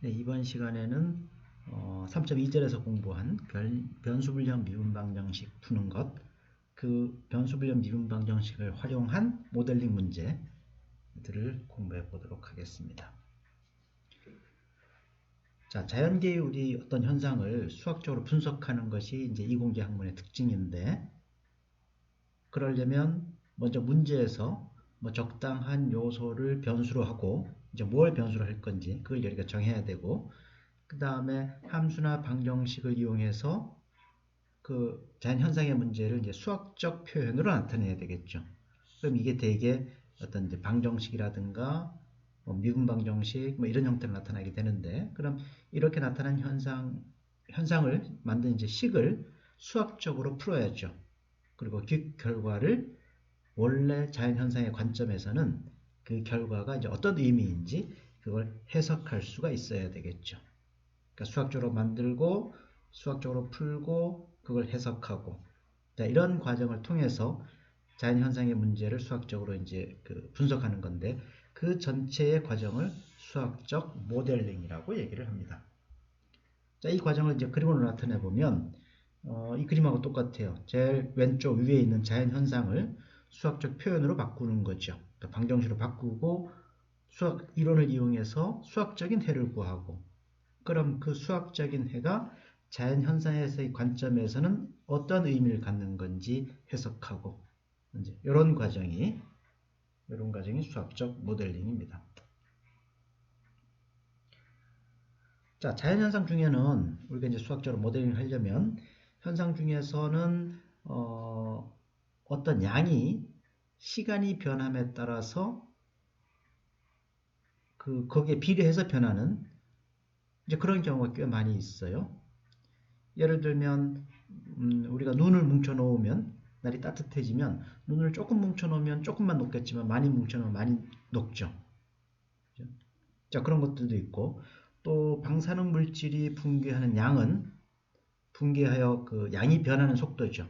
네, 이번 시간에는 3.2절에서 공부한 변수불량 미분방정식 푸는 것, 그 변수불량 미분방정식을 활용한 모델링 문제들을 공부해 보도록 하겠습니다. 자, 자연계의 우리 어떤 현상을 수학적으로 분석하는 것이 이제 이공계 학문의 특징인데, 그러려면 먼저 문제에서 적당한 요소를 변수로 하고 이제 뭘 변수로 할 건지 그걸 우리가 정해야 되고, 그 다음에 함수나 방정식을 이용해서 그 자연 현상의 문제를 이제 수학적 표현으로 나타내야 되겠죠. 그럼 이게 대개 어떤 이제 방정식이라든가 미분 방정식 이런 형태로 나타나게 되는데, 그럼 이렇게 나타난 현상을 만든 이제 식을 수학적으로 풀어야죠. 그리고 그 결과를 원래 자연 현상의 관점에서는 그 결과가 이제 어떤 의미인지 그걸 해석할 수가 있어야 되겠죠. 그러니까 수학적으로 만들고 수학적으로 풀고 그걸 해석하고, 자, 이런 과정을 통해서 자연 현상의 문제를 수학적으로 이제 분석하는 건데, 그 전체의 과정을 수학적 모델링이라고 얘기를 합니다. 자, 이 과정을 이제 그림으로 나타내 보면 이 그림하고 똑같아요. 제일 왼쪽 위에 있는 자연 현상을 수학적 표현으로 바꾸는 거죠. 그러니까 방정식으로 바꾸고 수학 이론을 이용해서 수학적인 해를 구하고, 그럼 그 수학적인 해가 자연 현상에서의 관점에서는 어떤 의미를 갖는 건지 해석하고, 이제 이런 과정이 수학적 모델링입니다. 자, 자연 현상 중에는 우리가 이제 수학적으로 모델링을 하려면 현상 중에서는 어떤 양이 시간이 변함에 따라서 거기에 비례해서 변하는 이제 그런 경우가 꽤 많이 있어요. 예를 들면 우리가 눈을 뭉쳐 놓으면, 날이 따뜻해지면 눈을 조금 뭉쳐 놓으면 조금만 녹겠지만 많이 뭉쳐 놓으면 많이 녹죠. 자, 그런 것들도 있고, 또 방사능 물질이 붕괴하는 양은 붕괴하여 그 양이 변하는 속도죠.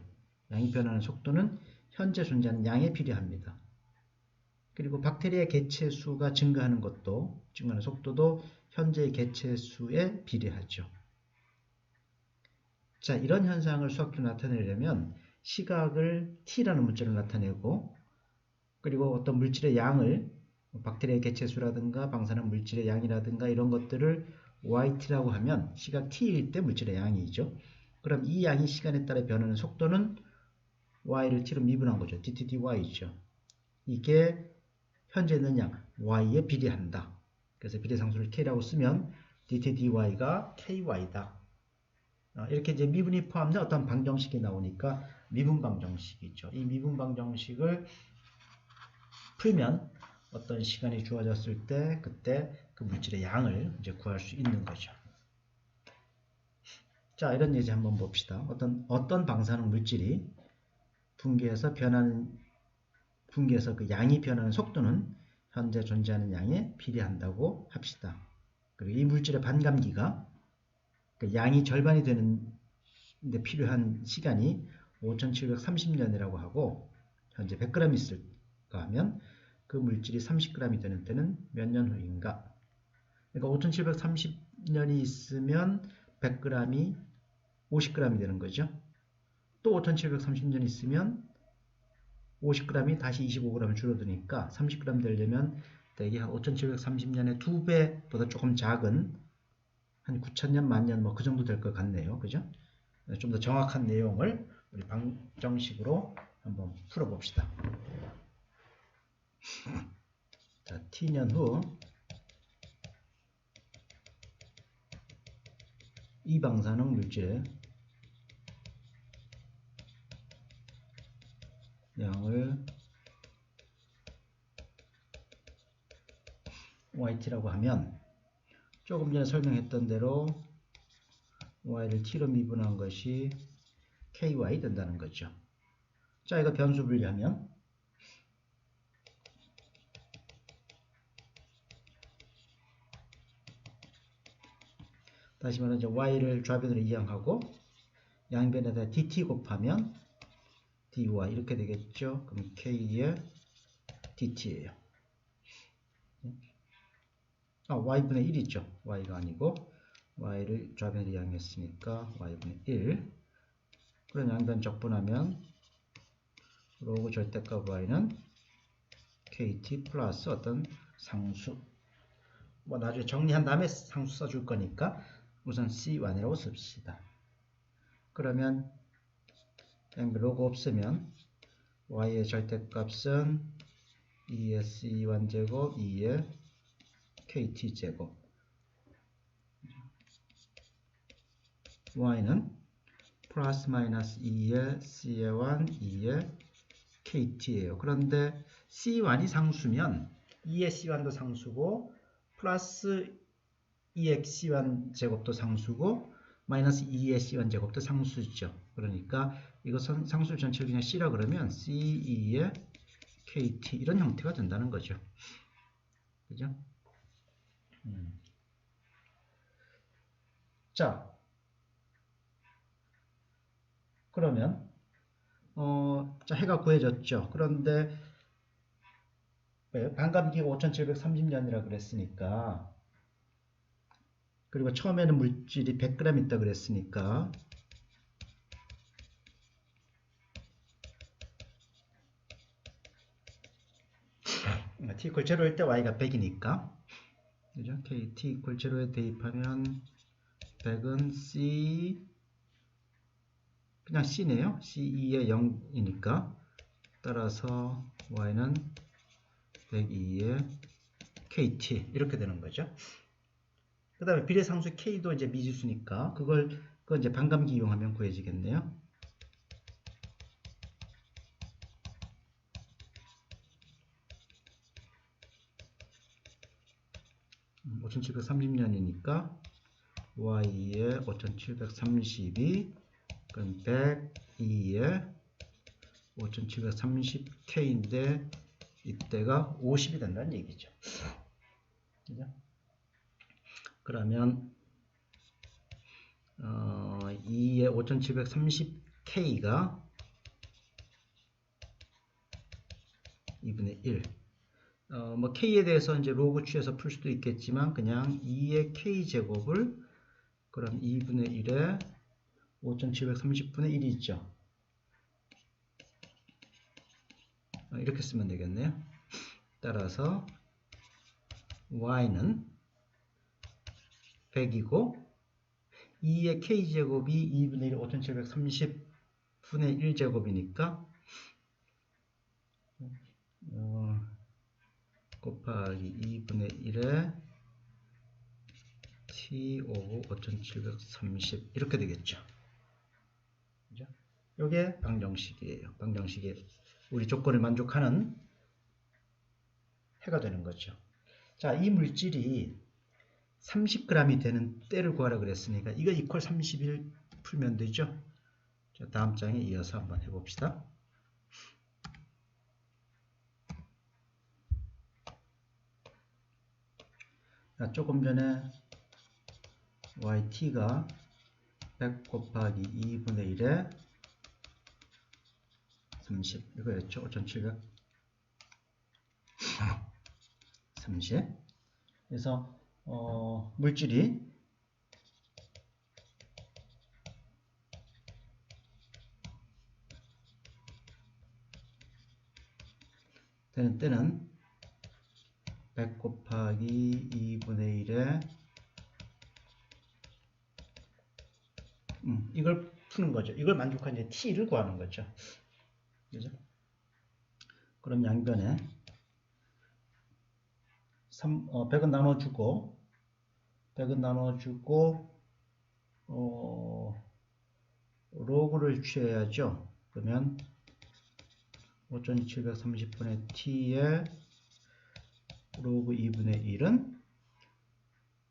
양이 변하는 속도는 현재 존재하는 양에 비례합니다. 그리고 박테리아 개체 수가 증가하는 속도도 현재의 개체 수에 비례하죠. 자, 이런 현상을 수학적으로 나타내려면 시각을 t라는 문자로 나타내고, 그리고 어떤 물질의 양을 박테리아 개체 수라든가 방사능 물질의 양이라든가 이런 것들을 yt라고 하면 시각 t일 때 물질의 양이죠. 그럼 이 양이 시간에 따라 변하는 속도는 y를 t로 미분한 거죠. dt dy죠. 이게 현재 있는 양 y에 비례한다. 그래서 비례상수를 k라고 쓰면 dt dy가 ky다. 이렇게 이제 미분이 포함된 어떤 방정식이 나오니까 미분 방정식이죠. 이 미분 방정식을 풀면 어떤 시간이 주어졌을 때 그때 그 물질의 양을 이제 구할 수 있는 거죠. 자, 이런 예제 한번 봅시다. 어떤 방사능 물질이 붕괴해서 그 양이 변하는 속도는 현재 존재하는 양에 비례한다고 합시다. 그리고 이 물질의 반감기가 그 양이 절반이 되는데 필요한 시간이 5730년이라고 하고, 현재 100g 있을까 하면 그 물질이 30g이 되는 때는 몇 년 후인가? 그러니까 5730년이 있으면 100g이 50g이 되는 거죠. 또 5730년이 있으면 50g이 다시 25g 줄어드니까 30g 되려면 대개 한 5730년의 2배보다 조금 작은 한 9000년, 만년 그 정도 될 것 같네요. 그죠? 좀 더 정확한 내용을 우리 방정식으로 한번 풀어봅시다. 자, t년 후 이 방사능 물질의 양을 yt라고 하면 조금 전에 설명했던 대로 y를 t로 미분한 것이 ky 된다는 거죠. 자, 이거 변수 분리하면 다시 말하면 y를 좌변으로 이항하고 양변에다 dt 곱하면 dy 이렇게 되겠죠. 그럼 k의 dt예요. y분의 1이죠. y가 아니고 y를 좌변으로 이항했으니까 y분의 1. 그럼 양변 적분하면 로그 절대값 y는 kt 플러스 어떤 상수. 뭐 나중에 정리한 다음에 상수 써줄 거니까 우선 c1이라고 씁시다. 그러면 로그 없으면 y의 절대값은 2의 c1제곱 2의 kt제곱, y는 플러스 마이너스 2의 c1 2의 kt예요. 그런데 c1이 상수면 2의 c1도 상수고 플러스 2의 c1 제곱도 상수고 마이너스 2의 c1 제곱도 상수죠. 그러니까 이거 상수 전체를 그냥 c라 그러면 c2의 kt 이런 형태가 된다는 거죠. 그죠? 자, 그러면 자, 해가 구해졌죠. 그런데 반감기가 5730년이라 그랬으니까, 그리고 처음에는 물질이 100g 있다 그랬으니까 t equal 0일 때 y가 100이니까, 그죠? kt equal 0에 대입하면 100은 c, 그냥 c네요. c2의 0이니까 따라서 y는 102의 kt 이렇게 되는 거죠. 그 다음에 비례상수 k도 이제 미지수니까 그거 이제 반감기 이용하면 구해지겠네요. 5730년이니까 y의 5730이 그럼 102의 5730k인데 이때가 50이 된다는 얘기죠. 그죠? 그러면 2의 5730k가 2분의 1. 뭐 k에 대해서 이제 로그 취해서 풀 수도 있겠지만 그냥 2의 k제곱을 그럼 2분의 1에 5730분의 1이 있죠. 이렇게 쓰면 되겠네요. 따라서 y는 100이고 2의 k제곱이 2분의 1 5730분의 1제곱이니까 곱하기 2분의 1에 t 오브 5730 이렇게 되겠죠. 그죠? 이게 방정식이에요. 방정식의 우리 조건을 만족하는 해가 되는 거죠. 자, 이 물질이 30g이 되는 때를 구하라 그랬으니까 이거 이퀄 31 풀면 되죠. 자, 다음 장에 이어서 한번 해봅시다. 자, 조금 전에 yt가 100 곱하기 2분의 1에 30 이거였죠. 5730. 그래서 물질이 되는 때는 100 곱하기 2분의 1에 이걸 푸는 거죠. 이걸 만족한 이제 t를 구하는 거죠. 그죠? 그럼 양변에 100은 나눠주고 100은 나눠주고 로그를 취해야죠. 그러면 5730분의 t에 로그 2분의 1은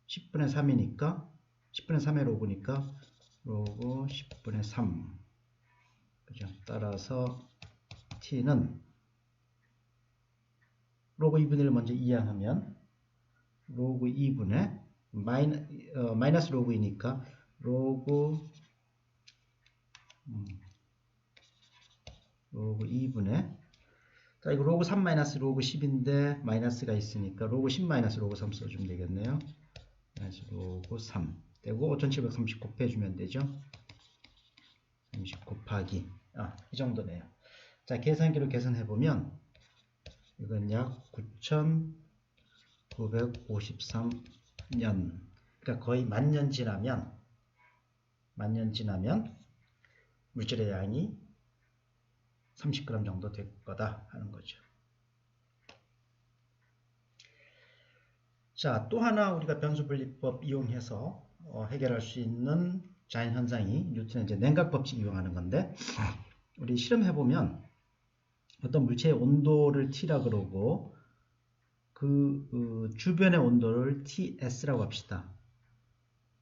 10분의 3이니까 10분의 3의 로그니까 로그 10분의 3. 그죠? 따라서 t는 로그 2분의 1을 먼저 이항하면 로그 2분의 마이너스 로그이니까 로그 2분의 자, 이거 로그 3 마이너스 로그 10인데 마이너스가 있으니까 로그 10 마이너스 로그 3 써주면 되겠네요. 마이너스 로그 3 되고 5730 곱해주면 되죠. 30 곱하기 이 정도네요. 자, 계산기로 계산해보면 이건 약 9953년, 그러니까 거의 만년 지나면 물질의 양이 30g 정도 될 거다 하는 거죠. 자, 또 하나 우리가 변수분리법 이용해서 해결할 수 있는 자연현상이 뉴턴의 이제 냉각법칙 이용하는 건데, 우리 실험해보면 어떤 물체의 온도를 T라 그러고 그 주변의 온도를 TS라고 합시다.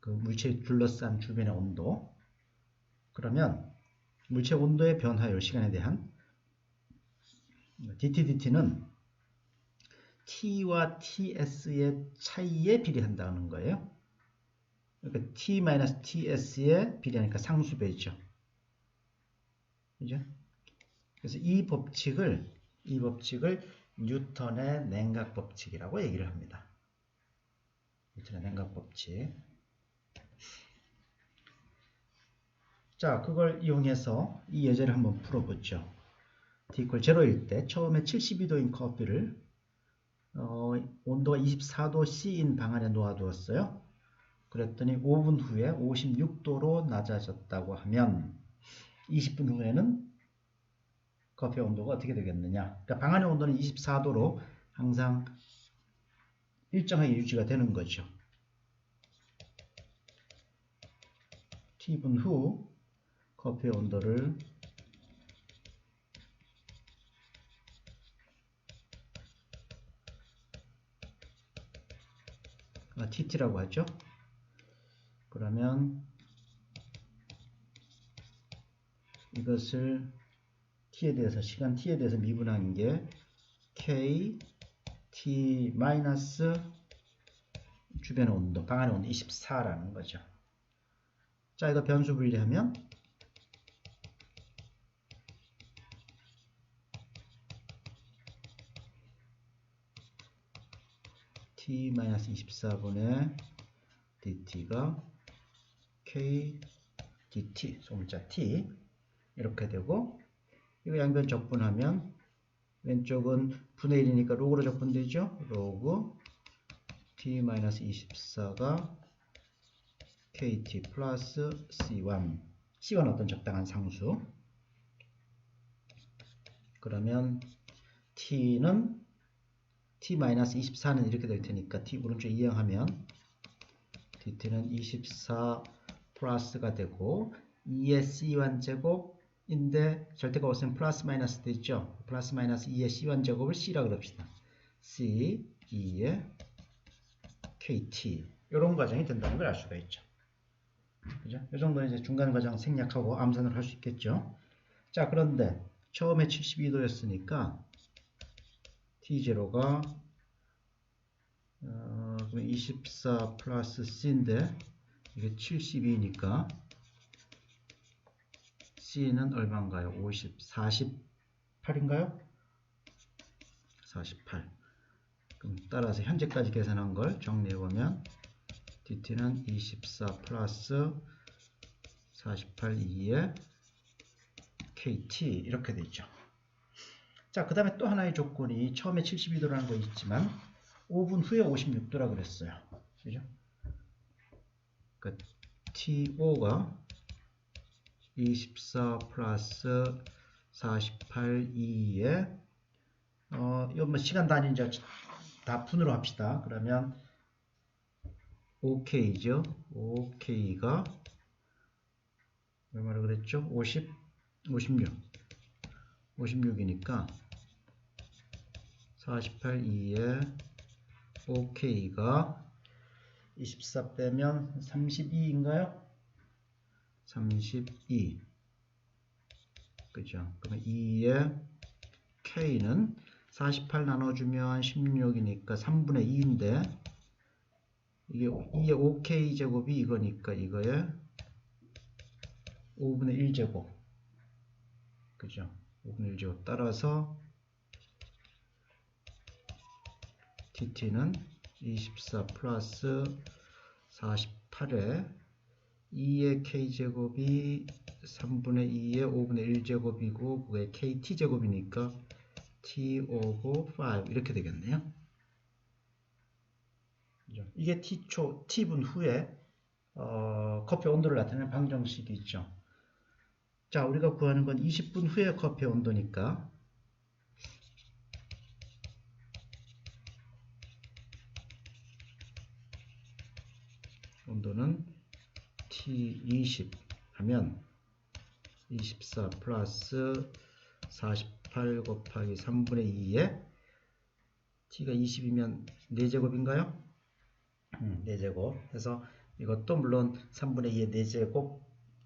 그 물체에 둘러싼 주변의 온도. 그러면 물체 온도의 변화율 시간에 대한 dTdt는 T와 TS의 차이에 비례한다는 거예요. 그러니까 T-TS에 비례하니까 상수배죠. 그죠? 그래서 이 법칙을 뉴턴의 냉각법칙이라고 얘기를 합니다. 뉴턴의 냉각법칙. 자, 그걸 이용해서 이 예제를 한번 풀어보죠. T = 0일 때 처음에 72도인 커피를 온도가 24도 C인 방 안에 놓아두었어요. 그랬더니 5분 후에 56도로 낮아졌다고 하면 20분 후에는 커피 온도가 어떻게 되겠느냐. 그러니까 방 안의 온도는 24도로 항상 일정하게 유지가 되는 거죠. T분 후 커피의 온도를 TT라고 하죠. 그러면 이것을 T에 대해서, 시간 T에 대해서 미분한 게 K T 마이너스 주변의 온도, 방 안의 온도 24라는 거죠. 자, 이거 변수 분리하면 T 마이너스 24분의 dt가 K dt, 소문자 T 이렇게 되고, 이거 양변 적분하면 왼쪽은 분의 1이니까 로그로 적분되죠. 로그 T-24가 KT 플러스 C1. C1은 어떤 적당한 상수. 그러면 T는 T-24는 이렇게 될 테니까 T 오른쪽 이항하면 DT는 24 플러스가 되고 2의 C1 제곱인데 절대가 없으면 플러스 마이너스 되죠. 플러스 마이너스 2의 C1 제곱을 C라 그럽시다. C, 2의 KT. 이런 과정이 된다는 걸 알 수가 있죠. 그죠? 이 정도는 이제 중간 과정 생략하고 암산을 할 수 있겠죠. 자, 그런데 처음에 72도였으니까 T0가 그럼 24 플러스 C인데 이게 72니까 C는 얼마인가요? 50, 48인가요? 48. 그럼 따라서 현재까지 계산한 걸 정리해보면 DT는 24 플러스 48 2의 KT 이렇게 되죠. 자, 그 다음에 또 하나의 조건이 처음에 72도라는 거 있지만 5분 후에 56도라 그랬어요. 그죠? 그러니까 TO가 24 플러스 48 2에 이거 뭐 시간 단위 이제 다 분으로 합시다. 그러면 OK죠. OK가 얼마나 그랬죠? 56이니까 48 2에 OK가 24 빼면 32인가요? 32. 그죠? 그러면 2의 K는 48 나눠주면 16이니까 3분의 2인데 이게 2의 5K 제곱이 이거니까 이거에 5분의 1제곱. 그죠? 5분의 1제곱 따라서 DT는 24 플러스 48에 2의 K제곱이 3분의 2의 5분의 1제곱이고 그게 KT제곱이니까 T 오브 5 이렇게 되겠네요. 이게 T분 후에 커피 온도를 나타내는 방정식이 있죠. 자, 우리가 구하는 건 20분 후에 커피 온도니까 온도는 T20 하면 24 플러스 48 곱하기 3분의 2에 T가 20이면 4제곱인가요? 4제곱 해서 이것도 물론 3분의 2의 4제곱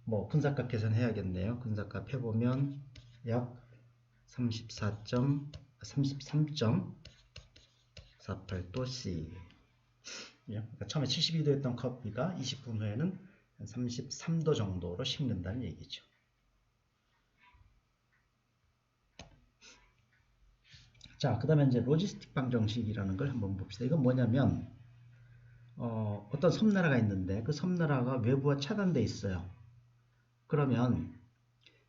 뭐 분사값 계산해야겠네요. 분사값 해보면 약 33.48도 C. 그러니까 처음에 72도였던 커피가 20분 후에는 33도 정도로 식는다는 얘기죠. 자, 그 다음에 이제 로지스틱 방정식이라는 걸 한번 봅시다. 이건 뭐냐면 어떤 섬나라가 있는데 그 섬나라가 외부와 차단되어 있어요. 그러면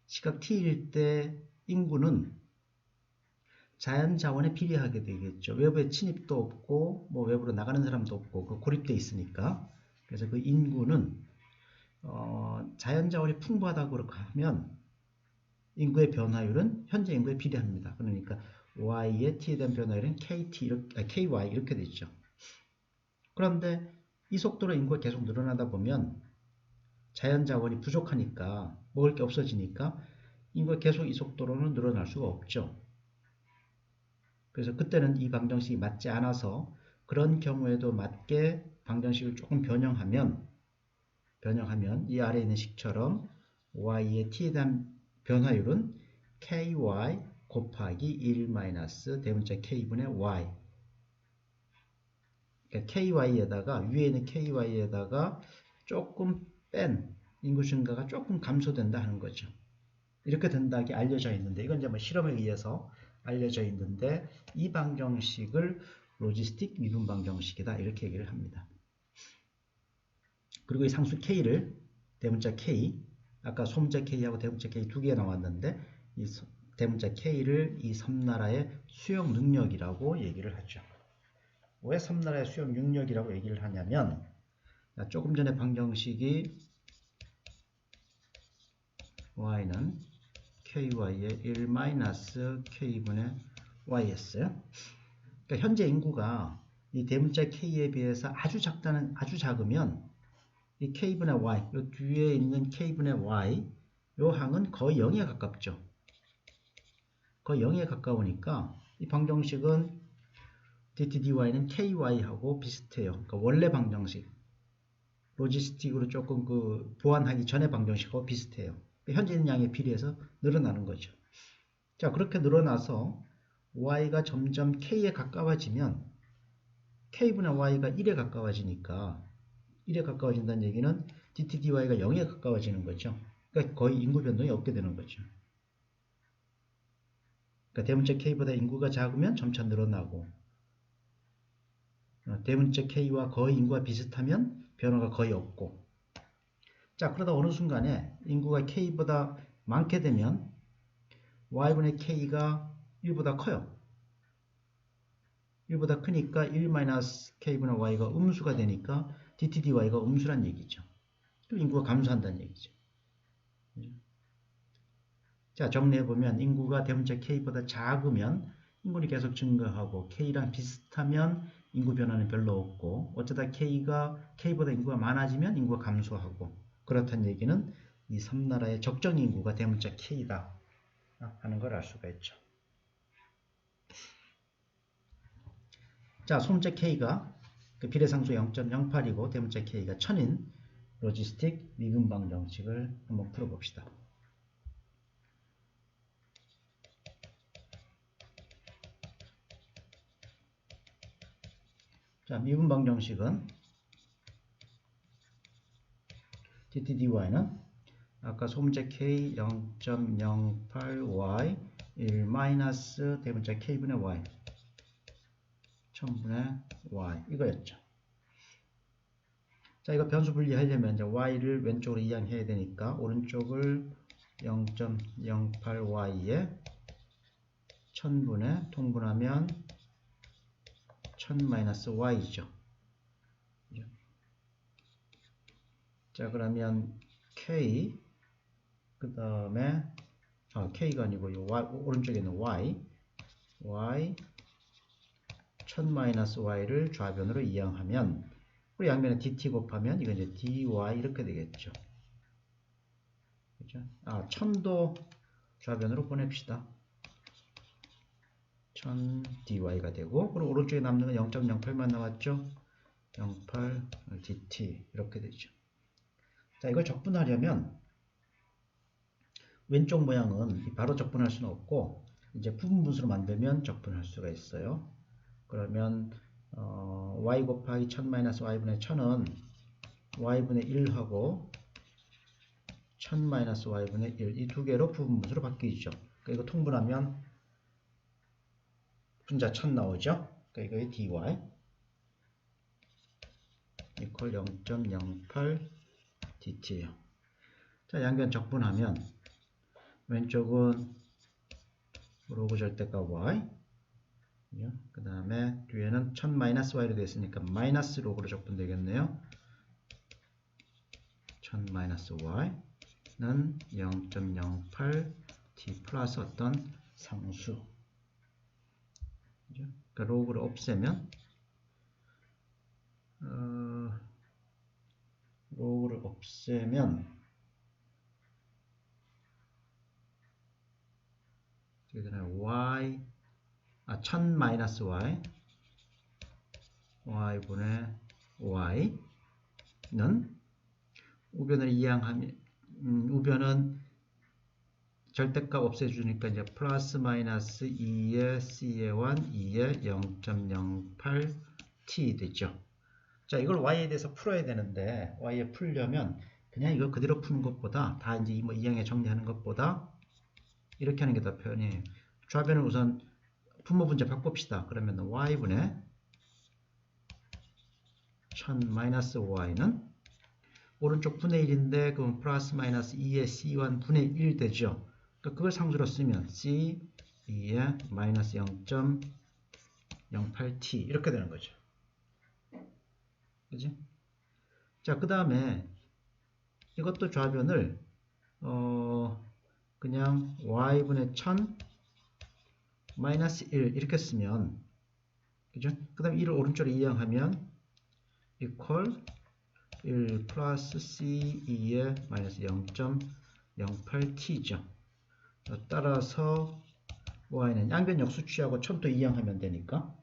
시각 t일 때 인구는 자연 자원에 비례하게 되겠죠. 외부에 침입도 없고 뭐 외부로 나가는 사람도 없고 고립되어 있으니까. 그래서 그 인구는 자연 자원이 풍부하다고 하면 인구의 변화율은 현재 인구에 비례합니다. 그러니까 y의 t에 대한 변화율은 ky 이렇게 되죠. 그런데 이 속도로 인구가 계속 늘어나다 보면 자연 자원이 부족하니까 먹을 게 없어지니까 인구가 계속 이 속도로는 늘어날 수가 없죠. 그래서 그때는 이 방정식이 맞지 않아서 그런 경우에도 맞게 방정식을 조금 변형하면 이 아래에 있는 식처럼 y의 t에 대한 변화율은 ky 곱하기 1 마이너스 대문자 k분의 y. 그러니까 ky에다가 위에 있는 ky에다가 조금 뺀 인구 증가가 조금 감소된다 하는 거죠. 이렇게 된다고 알려져 있는데 이건 이제 뭐 실험에 의해서 알려져 있는데 이 방정식을 로지스틱 미분 방정식이다 이렇게 얘기를 합니다. 그리고 이 상수 k를 대문자 k 아까 소문자 k하고 대문자 k 두 개 나왔는데 이 대문자 k를 이 섬나라의 수용 능력이라고 얘기를 하죠. 왜 섬나라의 수용 능력이라고 얘기를 하냐면 조금 전에 방정식이 y는 ky의 1-k분의 y였어요. 그러니까 현재 인구가 이 대문자 k에 비해서 아주 작으면 이 k분의 y, 이 뒤에 있는 k분의 y 요 항은 거의 0에 가깝죠. 거의 0에 가까우니까 이 방정식은 dt dy는 ky하고 비슷해요. 그러니까 원래 방정식 로지스틱으로 조금 보완하기 전에 방정식하고 비슷해요. 현재 있는 양에 비례해서 늘어나는 거죠. 자, 그렇게 늘어나서 y가 점점 k에 가까워지면 k분의 y가 1에 가까워지니까 1에 가까워진다는 얘기는 dt dy가 0에 가까워지는 거죠. 그러니까 거의 인구 변동이 없게 되는 거죠. 그러니까 대문자 k보다 인구가 작으면 점차 늘어나고 대문자 k와 거의 인구가 비슷하면 변화가 거의 없고 자, 그러다 어느 순간에 인구가 k보다 많게 되면 y분의 k가 1보다 커요. 1보다 크니까 1-k분의 y가 음수가 되니까 dt dy가 음수란 얘기죠. 그럼 인구가 감소한다는 얘기죠. 자, 정리해보면 인구가 대문자 k보다 작으면 인구는 계속 증가하고 k랑 비슷하면 인구 변화는 별로 없고 어쩌다 k보다 인구가 많아지면 인구가 감소하고 그렇다는 얘기는 이 섬나라의 적정 인구가 대문자 k다 하는 걸 알 수가 있죠. 자, 소문자 k가 비례상수 0.08이고 대문자 k가 1000인 로지스틱 미분 방정식을 한번 풀어봅시다. 자, 미분 방정식은 dt dy는 아까 소문자 k 0.08y 1 대문자 k분의 y 1000분의 y 이거였죠. 자, 이거 변수 분리하려면 이제 y를 왼쪽으로 이양해야 되니까 오른쪽을 0.08y에 1000분의 통분하면 1000-y죠. 자, 그러면 k 그 다음에 k가 아니고 요 y, 오른쪽에 있는 y 1000-y를 좌변으로 이양하면 우리 양변에 dt 곱하면 이건 이제 dy 이렇게 되겠죠. 그죠? 1000도 좌변으로 보냅시다. 1000dy가 되고, 그리고 오른쪽에 남는 건 0.08만 남았죠. 08 dt 이렇게 되죠. 자, 이걸 적분하려면 왼쪽 모양은 바로 적분할 수는 없고 이제 부분 분수로 만들면 적분할 수가 있어요. 그러면 y 곱하기 1000-y분의 1000은 y분의 1하고 1000-y분의 1 이 두 개로 부분 분수로 바뀌죠. 그러니까 이거 통분하면 분자 1000 나오죠. 그러니까 이거의 dy 이퀄 0.08 dt예요. 자, 양변 적분하면 왼쪽은 로그 절대값 y 그 다음에 뒤에는 1000-y로 되어 있으니까 마이너스 로그로 적분되겠네요. 1000-y는 0.08t 플러스 어떤 상수. 그러니까 로그를 없애면 y 1000-y y분의 y는 우변을 이양하면 우변은 절대값 없애주니까 이제 플러스 마이너스 2의 c의 1 2의 0.08t 되죠. 자, 이걸 y에 대해서 풀어야 되는데 y에 풀려면 그냥 이거 그대로 푸는 것보다 다 이제 뭐 이항에 정리하는 것보다 이렇게 하는 게 더 편해요. 좌변을 우선 분모 분자 바꿉시다. 그러면 y분의 1000-y는 오른쪽 분의 1인데 그럼 플러스 마이너스 2의 c1 분의 1 되죠. 그러니까 그걸 상수로 쓰면 c 2의 마이너스 0.08t 이렇게 되는 거죠. 그지? 자, 그 다음에 이것도 좌변을 그냥 y분의 1000 마이너스 1 이렇게 쓰면 그죠? 그 다음에 1을 오른쪽으로 이양하면 equal 1 플러스 c2의 마이너스 0.08t죠. 따라서 y는 양변 역수 취하고 1000도 이양하면 되니까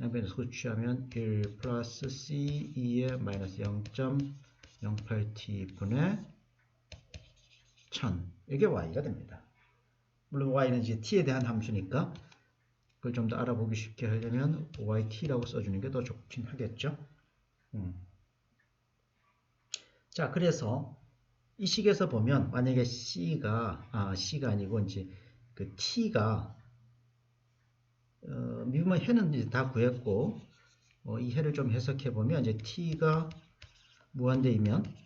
양변 역수 취하면 1 플러스 c2의 마이너스 0.08t 분의 1000 이게 y가 됩니다. 물론 y는 이제 t에 대한 함수니까 그걸 좀 더 알아보기 쉽게 하려면 yt라고 써주는 게 더 좋긴 하겠죠. 자, 그래서 이 식에서 보면 만약에 c가 아니고 이제 그 t가 미분의 해는 이제 다 구했고 이 해를 좀 해석해 보면 이제 t가 무한대이면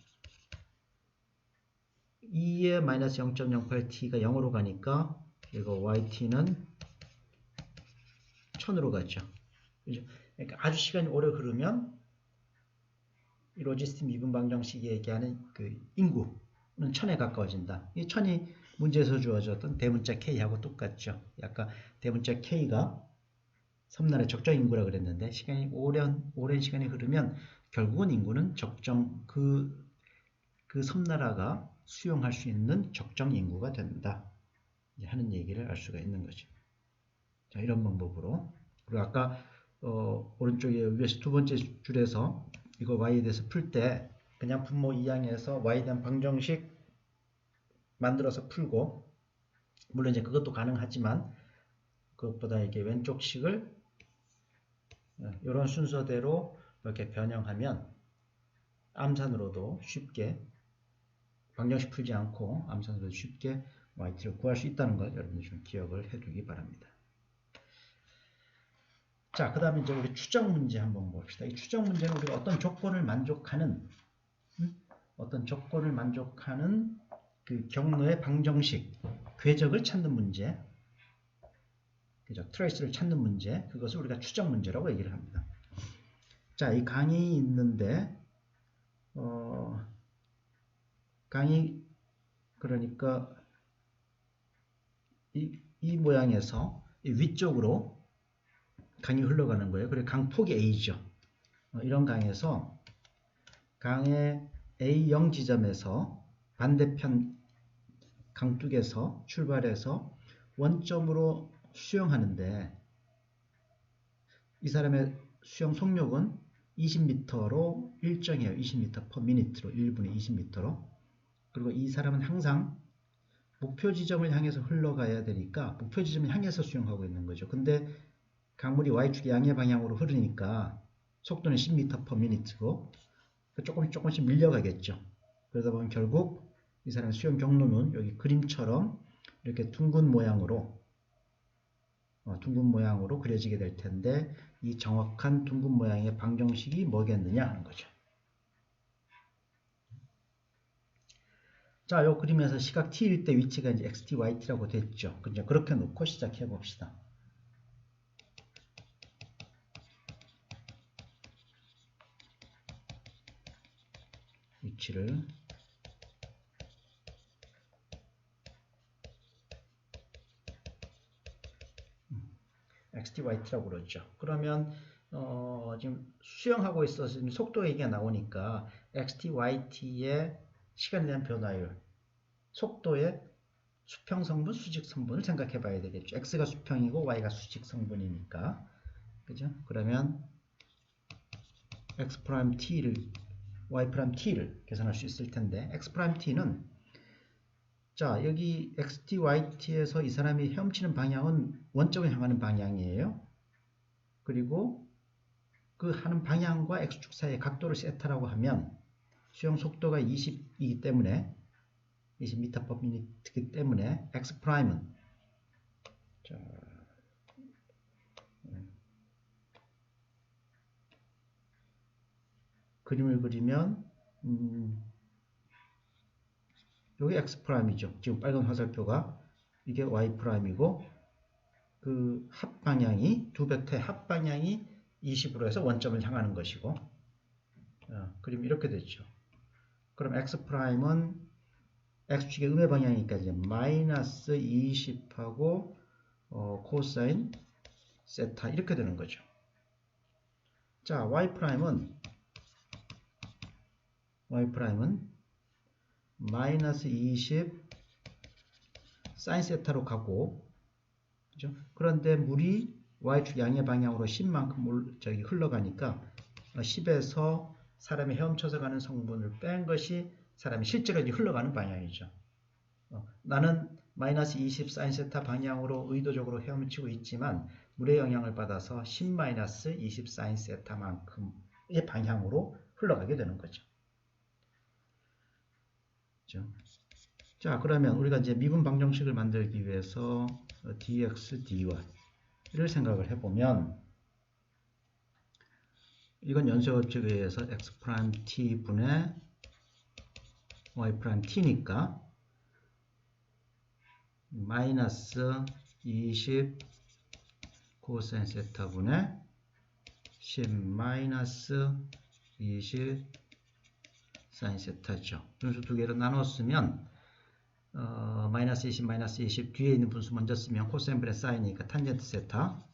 2의 마이너스 0.08t가 0으로 가니까 이거 yt는 1000으로 가죠. 그죠? 그러니까 아주 시간이 오래 흐르면 이 로지스틱 미분 방정식이 얘기하는 그 인구는 1000에 가까워진다. 이 1000이 문제에서 주어졌던 대문자 k하고 똑같죠. 아까 대문자 k가 섬나라의 적정 인구라 그랬는데 시간이 오랜 시간이 흐르면 결국은 인구는 적정 그 섬나라가 수용할 수 있는 적정 인구가 된다 하는 얘기를 알 수가 있는 거죠. 자, 이런 방법으로. 그리고 아까 오른쪽에 위에서 두 번째 줄에서 이거 y에 대해서 풀 때 그냥 분모 이항에서 y에 대한 방정식 만들어서 풀고, 물론 이제 그것도 가능하지만 그것보다 이렇게 왼쪽 식을 이런 순서대로 이렇게 변형하면 암산으로도 쉽게 방정식 풀지 않고 암산으로도 쉽게 yt를 구할 수 있다는 것 여러분들 좀 기억을 해두기 바랍니다. 자, 그 다음에 이제 우리 추정 문제 한번 봅시다. 이 추정 문제는 우리가 어떤 조건을 만족하는 그 경로의 방정식, 궤적을 찾는 문제, 그죠? 트레이스를 찾는 문제, 그것을 우리가 추정 문제라고 얘기를 합니다. 자, 이 강이 있는데, 강이, 그러니까, 이 모양에서 이 위쪽으로 강이 흘러가는 거예요. 그리고 강폭이 A죠. 이런 강에서 강의 A0 지점에서 반대편 강둑에서 출발해서 원점으로 수영하는데 이 사람의 수영 속력은 20m로 일정해요. 20m/min으로 1분에 20m로. 그리고 이 사람은 항상 목표 지점을 향해서 흘러가야 되니까 목표 지점을 향해서 수영하고 있는 거죠. 근데 강물이 Y축 양의 방향으로 흐르니까 속도는 10m/min으로 조금씩 밀려가겠죠. 그러다 보면 결국 이 사람의 수영 경로는 여기 그림처럼 이렇게 둥근 모양으로 그려지게 될 텐데 이 정확한 둥근 모양의 방정식이 뭐겠느냐 하는 거죠. 자, 요 그림에서 시각 t일 때 위치가 이제 xt, yt라고 됐죠. 그죠? 그렇게 놓고 시작해 봅시다. 위치를 xt, yt라고 그러죠. 그러면 지금 수영하고 있어서 지금 속도 얘기가 나오니까 xt, yt의 시간에 대한 변화율, 속도의 수평 성분, 수직 성분을 생각해 봐야 되겠죠. x가 수평이고 y가 수직 성분이니까. 그죠? 그러면 x'(t'를 y'(t'를 계산할 수 있을 텐데 x'(t'는 자, 여기 xt, yt에서 이 사람이 헤엄치는 방향은 원점을 향하는 방향이에요. 그리고 그 하는 방향과 x축 사이의 각도를 세타라고 하면 수영 속도가 20이기 때문에 20m/min이기 때문에 x''은 자, 그림을 그리면 여기 x'이죠. 지금 빨간 화살표가 이게 y'이고 그 합방향이 두 벡터의 합방향이 20으로 해서 원점을 향하는 것이고 그림 이렇게 됐죠. 그럼 x'은 x축의 음의 방향이니까 이제 마이너스 20하고 코사인 세타 이렇게 되는 거죠. 자, y'은 마이너스 20 사인 세타로 가고 그죠? 그런데 물이 y축 양의 방향으로 10만큼 흘러가니까 10에서 사람이 헤엄쳐서 가는 성분을 뺀 것이 사람이 실제로 흘러가는 방향이죠. 나는 마이너스 20 사인 세타 방향으로 의도적으로 헤엄치고 있지만 물의 영향을 받아서 10 마이너스 20 사인 세타만큼의 방향으로 흘러가게 되는 거죠. 그렇죠? 자, 그러면 우리가 이제 미분 방정식을 만들기 위해서 dx, dy를 생각을 해보면 이건 연쇄법칙에 의해서 x'(t) y'(t니까 마이너스 20 코사인 세타 분의 10 마이너스 20 사인 세타죠. 분수 두 개로 나눴으면 마이너스 20 마이너스 20 뒤에 있는 분수 먼저 쓰면 코사인 분의 사인이니까 탄젠트 세타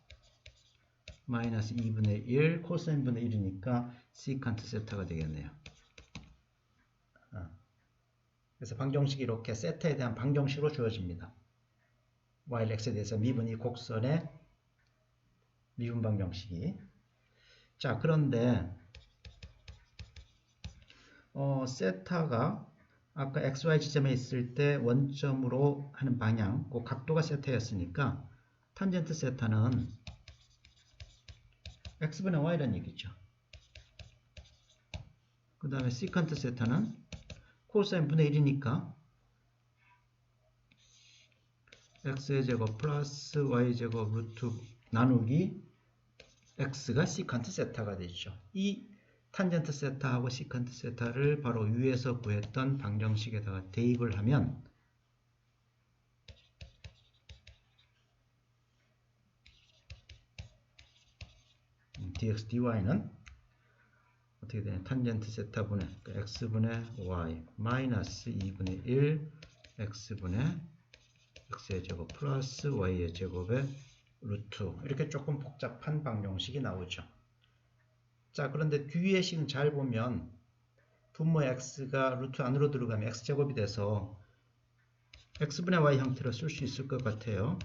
마이너스 2분의 1 코사인 분의 1이니까 시칸트 세타가 되겠네요. 그래서 방정식이 이렇게 세타에 대한 방정식으로 주어집니다. y, x에 대해서 미분이 곡선의 미분 방정식이. 자, 그런데 세타가 아까 xy 지점에 있을 때 원점으로 하는 방향, 그 각도가 세타였으니까 탄젠트 세타는 x분의 y라는 얘기죠. 그 다음에 시컨트 세타는 코사인 분의 1이니까 x의 제곱 플러스 y의 제곱 루트 나누기 x가 시컨트 세타가 되죠. 이 탄젠트 세타하고 시컨트 세타를 바로 위에서 구했던 방정식에다가 대입을 하면 dx dy는 어떻게 되냐? 탄젠트 세타분의 x분의 y 마이너스 2분의 1 x분의 x의 제곱 플러스 y의 제곱의 루트, 이렇게 조금 복잡한 방정식이 나오죠. 자, 그런데 뒤에 식은 잘 보면 분모 x가 루트 안으로 들어가면 x제곱이 돼서 x분의 y 형태로 쓸 수 있을 것 같아요.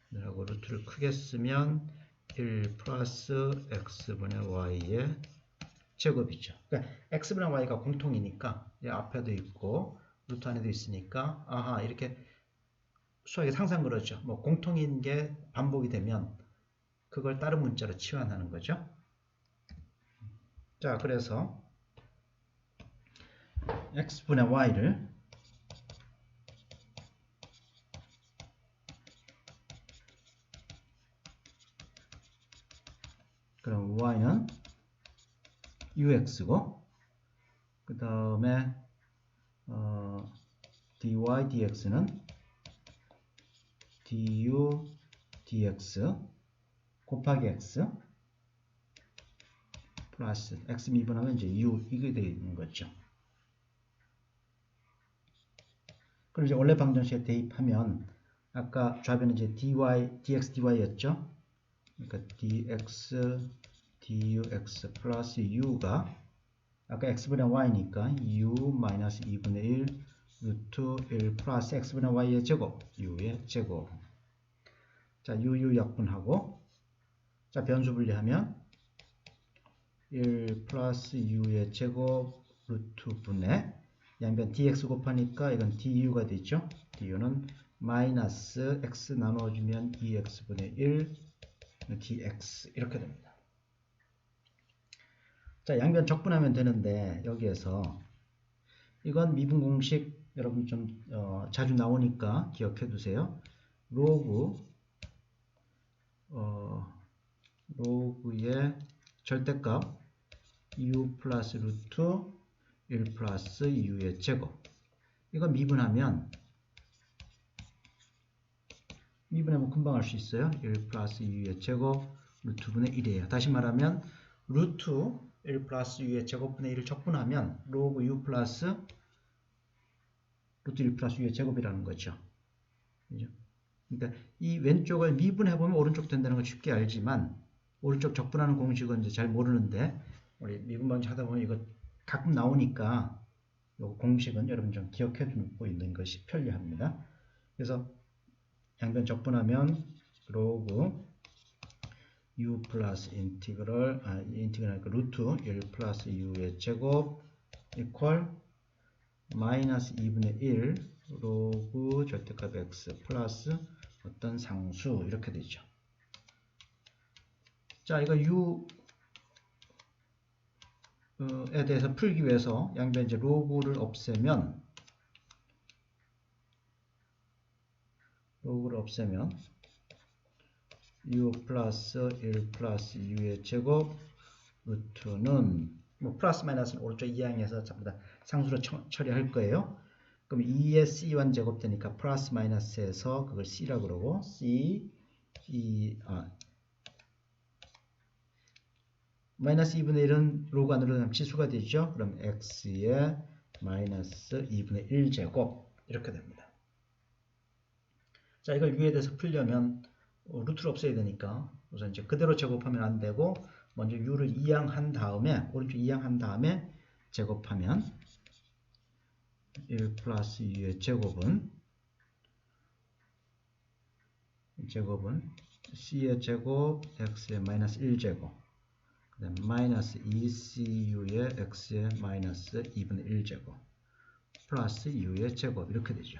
그리고 루트를 크게 쓰면 1 플러스 x분의 y의 제곱이죠. 그러니까 x분의 y가 공통이니까 앞에도 있고 루트 안에도 있으니까 아하, 이렇게 수학의 상상 그러죠. 뭐 공통인 게 반복이 되면 그걸 다른 문자로 치환하는 거죠. 자, 그래서 x분의 y를 그럼 y는 ux고 그 다음에 dy dx는 du dx 곱하기 x 플러스 x 미분하면 이제 u 이게 되어 있는 거죠. 그럼 이제 원래 방정식에 대입하면 아까 좌변은 이제 dx dy였죠. 그러니까 dx dux 플러스 u가 아까 x분의 y니까 u 마이너스 2분의 1 루트 1 플러스 x분의 y의 제곱 u의 제곱. 자, u 약분하고 자, 변수 분리하면 1 플러스 u의 제곱 루트 분의 양변 dx 곱하니까 이건 du가 되죠. du는 마이너스 x 나눠주면 2x분의 1 dx 이렇게 됩니다. 자, 양변 적분하면 되는데 여기에서 이건 미분 공식 여러분 좀 자주 나오니까 기억해 두세요. 로그의 절대값 u 플러스 루트 1 플러스 u의 제곱. 이거 미분하면 금방 할 수 있어요. 1 플러스 u의 제곱 루트 분의 1이에요. 다시 말하면 루트 1 플러스 u의 제곱분의 1을 적분하면 로그 u 플러스 루트 1 플러스 u의 제곱이라는 거죠. 그죠? 그러니까 이 왼쪽을 미분해보면 오른쪽 된다는 걸 쉽게 알지만 오른쪽 적분하는 공식은 이제 잘 모르는데 우리 미분 방식 하다 보면 이거 가끔 나오니까 이 공식은 여러분 좀 기억해 두고 있는 것이 편리합니다. 그래서 양변 적분하면 로그 u 플러스 인티그럴 루트 1 플러스 u의 제곱 이퀄 마이너스 2분의 1 로그 절대값 x 플러스 어떤 상수 이렇게 되죠. 자, 이거 u에 대해서 풀기 위해서 양변 이제 로그를 없애면 u 플러스 1 플러스 u의 제곱 루트는 뭐 플러스 마이너스는 오른쪽 이항에서 전부 다 상수로 처리할 거예요. 그럼 2의 c1 제곱 되니까 플러스 마이너스에서 그걸 c라고 그러고 마이너스 2분의 1은 로그 안으로 들어가면 치수가 되죠. 그럼 x의 마이너스 2분의 1 제곱 이렇게 됩니다. 자, 이걸 u에 대해서 풀려면 루트를 없애야 되니까 우선 이제 그대로 제곱하면 안 되고 먼저 u를 이항한 다음에 오른쪽 이항한 다음에 제곱하면 1 플러스 u의 제곱은 c의 제곱 x의 마이너스 1제곱 그 다음 마이너스 2cu의 x의 마이너스 2분의 1제곱 플러스 u의 제곱 이렇게 되죠.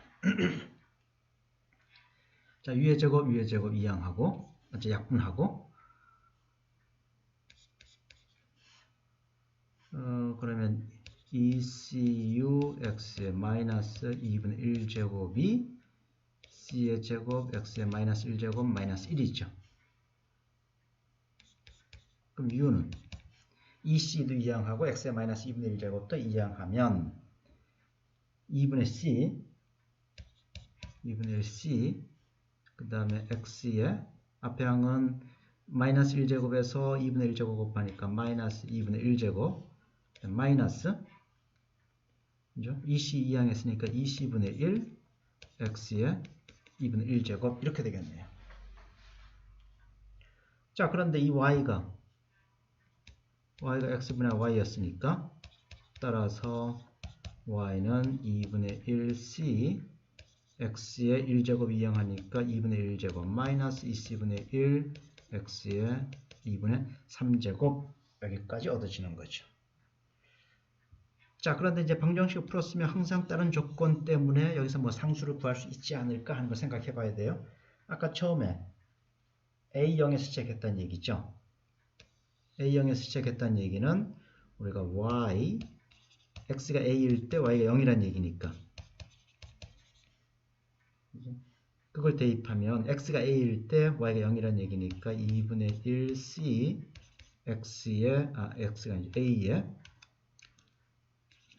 자, u의 제곱 이항하고 이제 약분하고 그러면 2cu x의 마이너스 2분의 1제곱이 c의 제곱 x의 마이너스 1제곱 마이너스 1이죠. 그럼 u는 EC도 이항하고 x의 마이너스 2분의 1제곱도 이항하면 2분의 c 그 다음에 x의 앞에 항은 마이너스 1제곱에서 2분의 1제곱 곱하니까 마이너스 2분의 1제곱 마이너스 그죠? EC 이항했으니까 EC분의 1 x의 2분의 1제곱 이렇게 되겠네요. 자, 그런데 이 y가 x분의 y였으니까 따라서 y는 2분의 1c x의 1제곱 이항하니까 2분의 1제곱 마이너스 2c분의 1 x의 2분의 3제곱 여기까지 얻어지는 거죠. 자, 그런데 이제 방정식을 풀었으면 항상 다른 조건 때문에 여기서 뭐 상수를 구할 수 있지 않을까 하는 걸 생각해 봐야 돼요. 아까 처음에 A0에서 시작했다는 얘기죠. A0에서 시작했다는 얘기는 우리가 x가 A일 때 y가 0이라는 얘기니까 그걸 대입하면 x가 A일 때 y가 0이라는 얘기니까 2분의 1c x가 아니죠.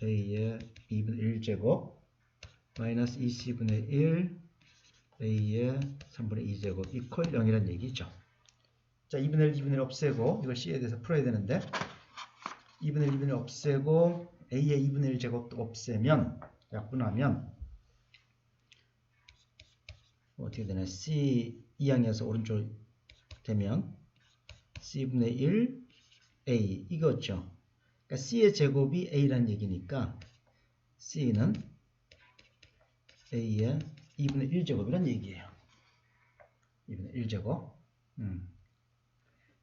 A의 2분의 1제곱 마이너스 2c분의 1 A의 3분의 2제곱 이퀄 0이라는 얘기죠. 자, 2분의 1, 2분의 1 없애고 이걸 C에 대해서 풀어야 되는데 2분의 1, 2분의 1 없애고 A의 2분의 1제곱도 없애면 약분하면 어떻게 되나 C 이항에서 오른쪽 되면 C분의 1 A 이거죠. 그러니까 C의 제곱이 A라는 얘기니까 C는 A의 2분의 1제곱이란 얘기예요. 2분의 1제곱.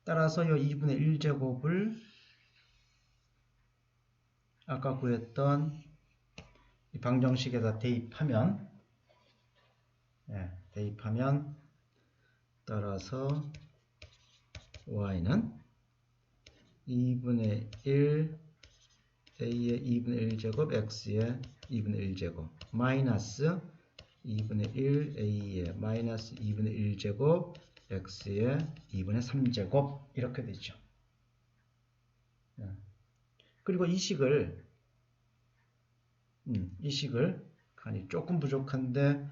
따라서 이 2분의 1제곱을 아까 구했던 이 방정식에다 대입하면 따라서 y는 2분의 1 a의 2분의 1제곱 x의 2분의 1제곱 마이너스 2분의 1 a의 마이너스 2분의 1제곱 x의 2분의 3제곱 이렇게 되죠. 그리고 이 식을 간이 조금 부족한데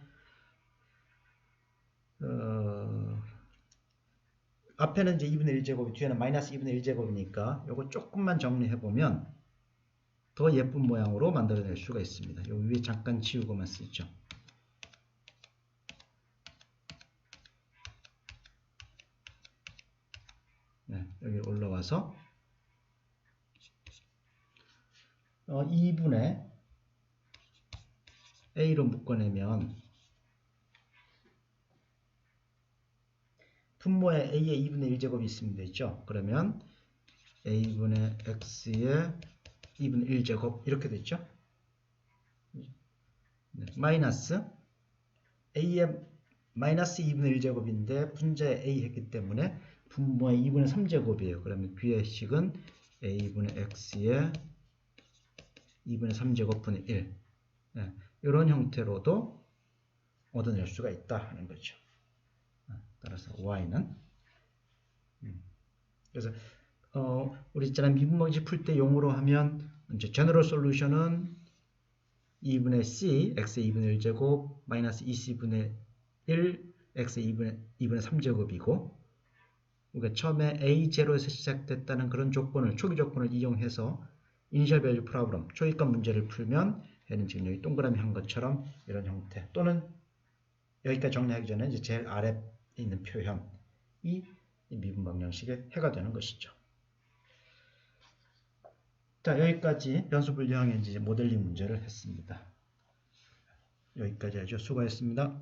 앞에는 이제 2분의 1제곱 뒤에는 마이너스 2분의 1제곱이니까 요거 조금만 정리해보면 더 예쁜 모양으로 만들어낼 수가 있습니다. 요 위에 잠깐 지우고만 쓰죠. 여기 올라와서 2분의 a로 묶어내면 분모에 a의 2분의 1제곱이 있으면 되죠. 그러면 a분의 x의 2분의 1제곱 이렇게 됐죠. 마이너스 a의 마이너스 2분의 1제곱인데 분자에 a 했기 때문에 분모의 2분의 3제곱이에요. 그러면 뒤의 식은 a분의 x의 2분의 3제곱분의 1 이런 형태로도 얻어낼 수가 있다 하는 거죠. 따라서 y는 그래서 우리 있잖아 미분방식 풀 때 용어로 하면 이제 제너럴 솔루션은 2분의 c x의 2분의 1제곱 마이너스 2c분의 1 x의 2분의 3제곱이고 우리가 처음에 a0에서 시작됐다는 그런 조건을 초기 조건을 이용해서 이니셜 밸류 프로블럼 초기값 문제를 풀면 얘는 지금 여기 동그라미 한 것처럼 이런 형태 또는 여기까지 정리하기 전에 이제 제일 아래에 있는 표현이 미분 방정식의 해가 되는 것이죠. 자, 여기까지 변수 분류형의 이제 모델링 문제를 했습니다. 여기까지 하죠. 수고하셨습니다.